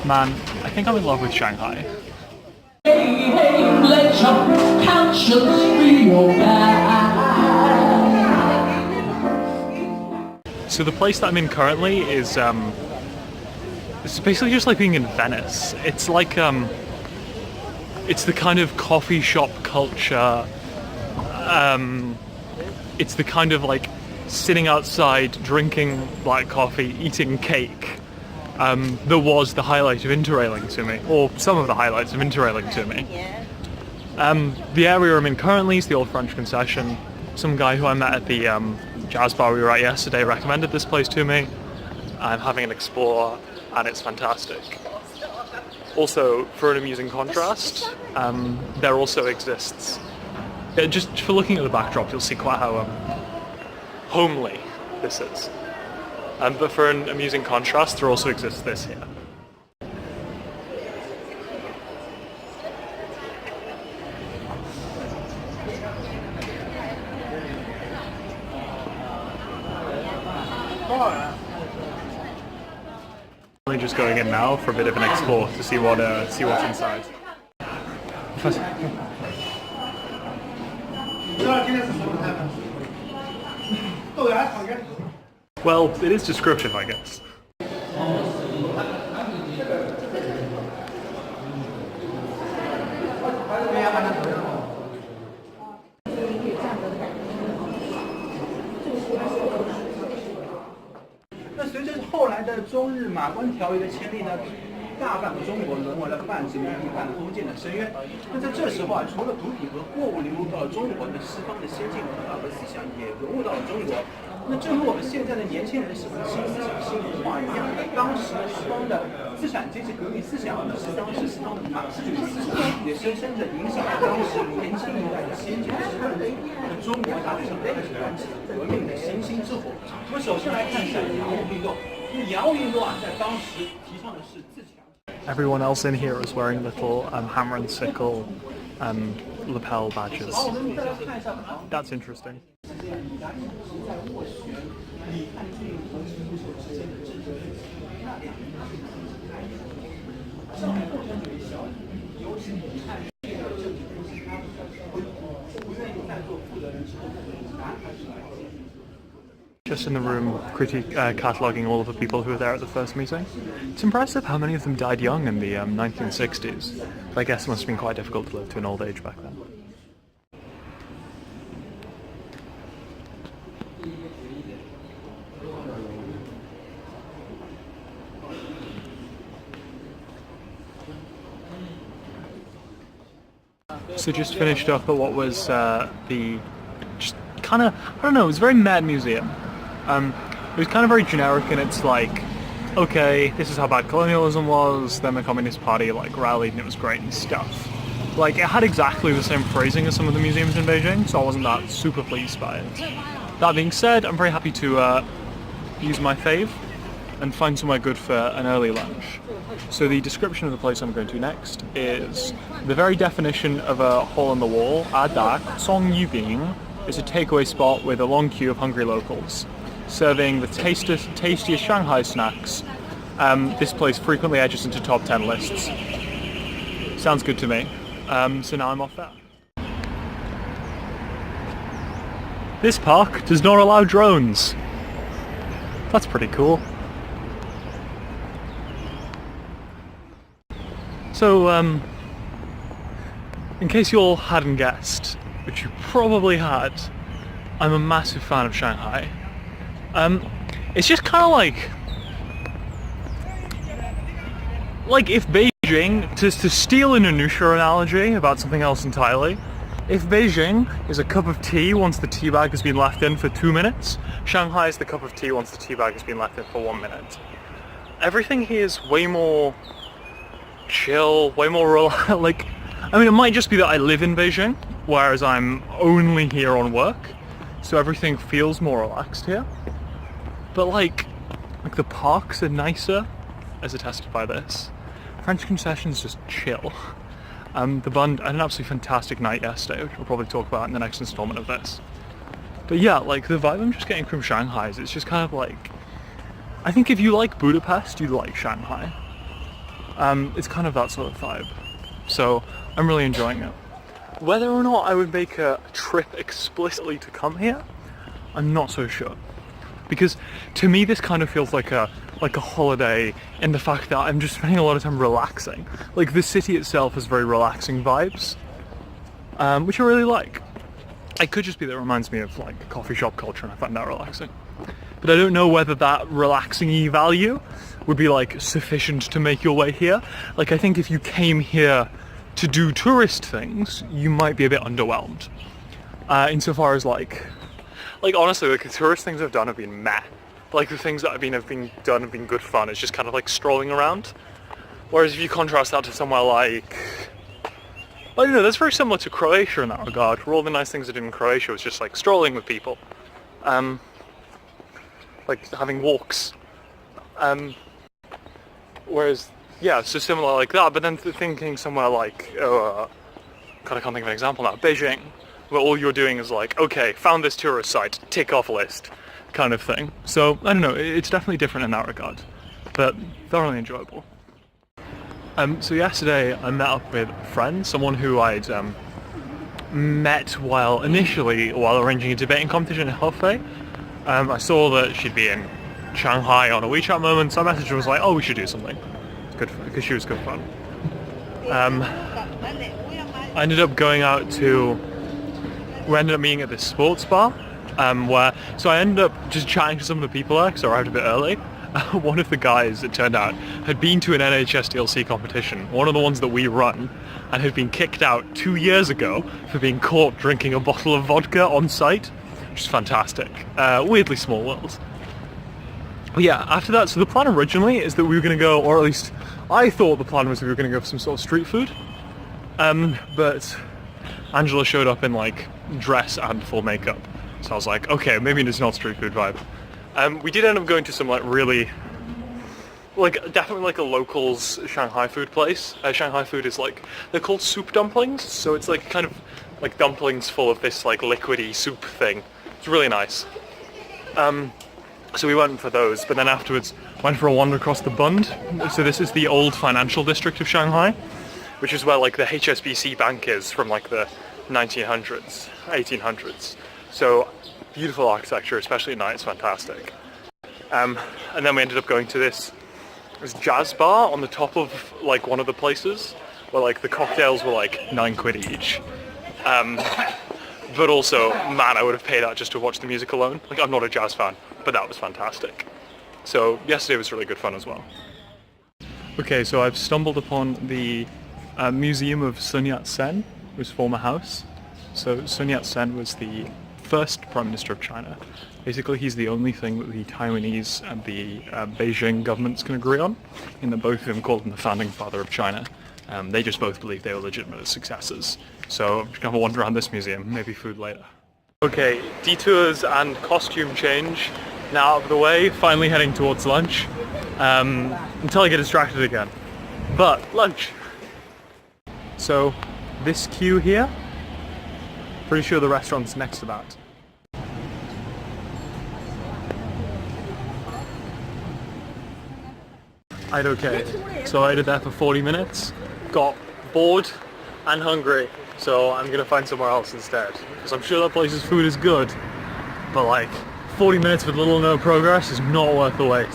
Man, I think I'm in love with Shanghai. Hey, hey, let your conscience be your guide. So the place that I'm in currently is it's basically just like being in Venice. It's like it's the kind of coffee shop culture. It's the kind of like sitting outside, drinking black coffee, eating cake. That was the highlight of Interrailing to me, or some of the highlights of Interrailing to me. The area I'm in currently is the Old French Concession. Some guy who I met at the jazz bar we were at yesterday recommended this place to me. I'm having an explore, and it's fantastic. Also, for an amusing contrast, there also exists, just for looking at the backdrop, you'll see quite how homely this is. But for an amusing contrast, there also exists this here. Just going in now for a bit of an explore to see what's inside. Well, it is descriptive, I guess. 那随着后来的中日马关条约的签立呢，大半个中国沦为了半殖民地半封建的深渊。那在这时候啊，除了毒品和货物流入到了中国，那西方的先进文化和思想也融入到了中国。那正如我们现在的年轻人喜欢新思想、新文化一样，当时西方的资产阶级革命思想，实际上是西方的马克思主义思想，也深深地影响了当时年轻一代的先进思想。那中国大地上开始燃起革命的星星之火。我们首先来看一下洋务运动。那洋务运动啊，在当时提倡的是自强。 Everyone else in here is wearing little hammer and sickle lapel badges. That's interesting. Just in the room, cataloguing all of the people who were there at the first meeting. It's impressive how many of them died young in the 1960s. But I guess it must have been quite difficult to live to an old age back then. So just finished up at what was the just kind of, I don't know, it was a very mad museum. It was kind of very generic, and it's like, okay, this is how bad colonialism was, then the Communist Party like rallied and it was great and stuff. Like, it had exactly the same phrasing as some of the museums in Beijing, so I wasn't that super pleased by it. That being said, I'm very happy to use my fave and find somewhere good for an early lunch. So the description of the place I'm going to next is the very definition of a hole in the wall. Adak Song Yubing is a takeaway spot with a long queue of hungry locals, serving the tastiest Shanghai snacks. This place frequently edges into top 10 lists. Sounds good to me. So now I'm off there. This park does not allow drones. That's pretty cool. So, in case you all hadn't guessed, which you probably had, I'm a massive fan of Shanghai. It's just kind of like if Beijing, to steal an Anusha analogy about something else entirely, if Beijing is a cup of tea once the tea bag has been left in for 2 minutes, Shanghai is the cup of tea once the tea bag has been left in for 1 minute. Everything here is way more chill, way more like, I mean, it might just be that I live in Beijing, whereas I'm only here on work, so everything feels more relaxed here. But like the parks are nicer, as attested by this. French concessions just chill. The Bund, I had an absolutely fantastic night yesterday, which we'll probably talk about in the next installment of this. But yeah, like the vibe I'm just getting from Shanghai is it's just kind of like, I think if you like Budapest, you like Shanghai. It's kind of that sort of vibe. So I'm really enjoying it. Whether or not I would make a trip explicitly to come here, I'm not so sure. Because to me this kind of feels like a holiday in the fact that I'm just spending a lot of time relaxing. Like the city itself has very relaxing vibes, which I really like. It could just be that it reminds me of like coffee shop culture and I find that relaxing. But I don't know whether that relaxing-y value would be like sufficient to make your way here. Like I think if you came here to do tourist things, you might be a bit underwhelmed. Insofar as like honestly, like the tourist things I've done have been meh. Like the things that have been done have been good fun. It's just kind of like strolling around. Whereas if you contrast that to somewhere like, I don't know, that's very similar to Croatia in that regard, where all the nice things I did in Croatia was just like strolling with people. Like having walks. Whereas, yeah, so similar like that, but then thinking somewhere like, God, I can't think of an example now, Beijing, where all you're doing is like, okay, found this tourist site, tick off list, kind of thing. So, I don't know, it's definitely different in that regard, but thoroughly enjoyable. So yesterday I met up with a friend, someone who I'd met initially while arranging a debating competition in Hefei. I saw that she'd be in Shanghai on a WeChat moment, so I messaged her and was like, oh, we should do something. It's good fun, because she was good fun. I ended up going out to, we ended up meeting at this sports bar, so I ended up just chatting to some of the people there, because I arrived a bit early. One of the guys, it turned out, had been to an NHS DLC competition, one of the ones that we run, and had been kicked out 2 years ago for being caught drinking a bottle of vodka on site, which is fantastic. Weirdly small world. But yeah, after that, so the plan originally is that we were going to go, or at least I thought the plan was we were going to go for some sort of street food, but Angela showed up in like dress and full makeup, so I was like, okay, maybe it's not street food vibe. We did end up going to some like really, like definitely like a locals Shanghai food place. Shanghai food is like, they're called soup dumplings, so it's like kind of like dumplings full of this like liquidy soup thing. It's really nice. So we went for those, but then afterwards went for a wander across the Bund. So this is the old financial district of Shanghai, which is where like the HSBC bank is from like the 1900s, 1800s. So beautiful architecture, especially at night, it's fantastic. And then we ended up going to this jazz bar on the top of like one of the places where like the cocktails were like 9 quid each. But also, man, I would have paid that just to watch the music alone. Like, I'm not a jazz fan, but that was fantastic. So yesterday was really good fun as well. Okay, so I've stumbled upon the Museum of Sun Yat-sen, his former house. So Sun Yat-sen was the first Prime Minister of China. Basically, he's the only thing that the Taiwanese and the Beijing governments can agree on, in that both of them called him the founding father of China. They just both believe they were legitimate successors. So I'm just going to have a wander around this museum, maybe food later. Okay, detours and costume change now out of the way, finally heading towards lunch, until I get distracted again. But, lunch! So, this queue here, pretty sure the restaurant's next to that. I'd okay. So I waited there for 40 minutes, got bored and hungry, so I'm gonna find somewhere else instead. Because I'm sure that place's food is good, but like 40 minutes with little or no progress is not worth the wait.